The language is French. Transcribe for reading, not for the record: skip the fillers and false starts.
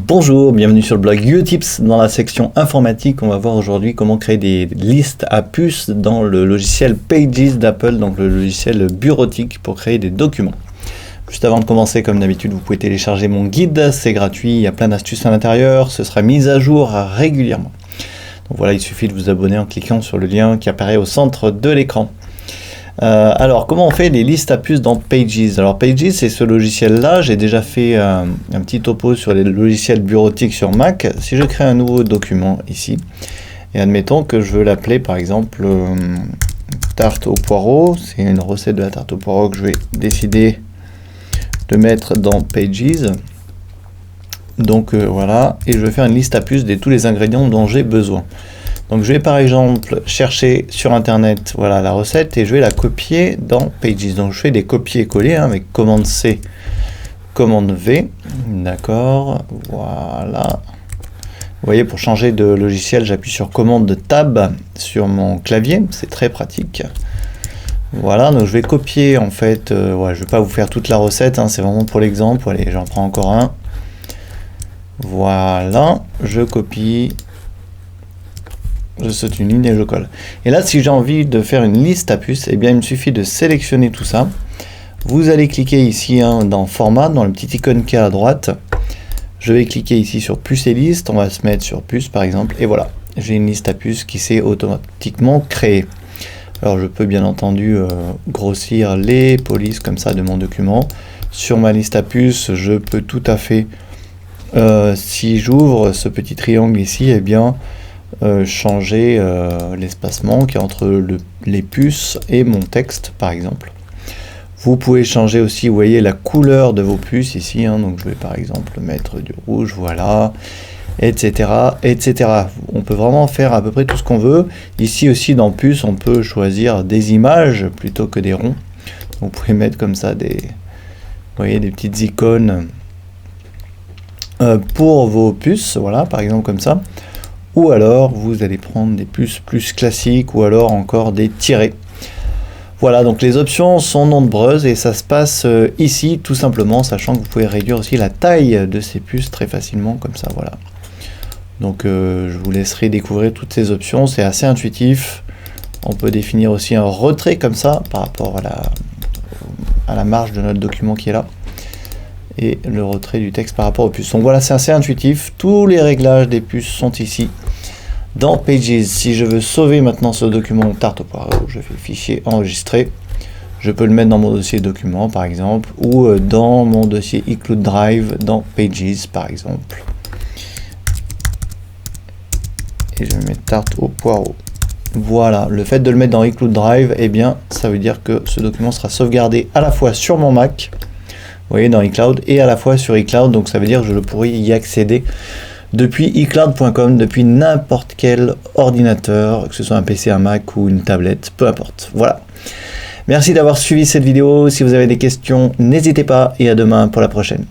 Bonjour, bienvenue sur le blog Utips. Dans la section informatique, on va voir aujourd'hui comment créer des listes à puces dans le logiciel Pages d'Apple, donc le logiciel bureautique pour créer des documents. Juste avant de commencer, comme d'habitude, vous pouvez télécharger mon guide, c'est gratuit, il y a plein d'astuces à l'intérieur, ce sera mis à jour régulièrement. Donc voilà, il suffit de vous abonner en cliquant sur le lien qui apparaît au centre de l'écran. Alors, comment on fait des listes à puces dans Pages? Alors, Pages, c'est ce logiciel-là. J'ai déjà fait un petit topo sur les logiciels bureautiques sur Mac. Si je crée un nouveau document ici, et admettons que je veux l'appeler, par exemple, tarte au poireau. C'est une recette de la tarte au poireau que je vais décider de mettre dans Pages. Donc, voilà. Et je vais faire une liste à puces de tous les ingrédients dont j'ai besoin. Donc je vais par exemple chercher sur internet voilà la recette et je vais la copier dans Pages. Donc je fais des copier-coller avec commande C, commande V, d'accord, voilà. Vous voyez, pour changer de logiciel, j'appuie sur commande Tab sur mon clavier, c'est très pratique. Voilà, donc je vais copier en fait, ouais, je vais pas vous faire toute la recette, hein, c'est vraiment pour l'exemple. Allez, j'en prends encore un. Voilà, je copie. Je saute une ligne et je colle. Et là, si j'ai envie de faire une liste à puces, eh bien, il me suffit de sélectionner tout ça. Vous allez cliquer ici dans Format, dans le petit icône qui est à droite. Je vais cliquer ici sur Puces et listes. On va se mettre sur Puces, par exemple. Et voilà, j'ai une liste à puces qui s'est automatiquement créée. Alors, je peux bien entendu grossir les polices comme ça de mon document. Sur ma liste à puces, je peux tout à fait, si j'ouvre ce petit triangle ici, eh bien, changer l'espacement qui est entre les puces et mon texte par exemple. Vous pouvez changer aussi, vous voyez, la couleur de vos puces ici, hein, donc je vais par exemple mettre du rouge, voilà, etc., etc. On peut vraiment faire à peu près tout ce qu'on veut. Ici aussi dans puces, on peut choisir des images plutôt que des ronds. Vous pouvez mettre comme ça des, vous voyez, des petites icônes pour vos puces, voilà, par exemple comme ça. Ou alors vous allez prendre des puces plus classiques ou alors encore des tirets. Voilà, donc les options sont nombreuses et ça se passe ici tout simplement, sachant que vous pouvez réduire aussi la taille de ces puces très facilement comme ça, voilà. Donc je vous laisserai découvrir toutes ces options, c'est assez intuitif. On peut définir aussi un retrait comme ça par rapport à la marge de notre document qui est là. Et le retrait du texte par rapport aux puces. Donc voilà, c'est assez intuitif. Tous les réglages des puces sont ici dans Pages. Si je veux sauver maintenant ce document tarte au poireau, je fais fichier enregistré. Je peux le mettre dans mon dossier document par exemple, ou dans mon dossier iCloud Drive dans Pages par exemple. Et je vais mettre tarte au poireau. Voilà, le fait de le mettre dans iCloud Drive, eh bien, ça veut dire que ce document sera sauvegardé à la fois sur mon Mac, vous voyez, dans iCloud, et à la fois sur iCloud, donc ça veut dire que je pourrais y accéder depuis iCloud.com, depuis n'importe quel ordinateur, que ce soit un PC, un Mac ou une tablette, peu importe. Voilà. Merci d'avoir suivi cette vidéo. Si vous avez des questions, n'hésitez pas, et à demain pour la prochaine.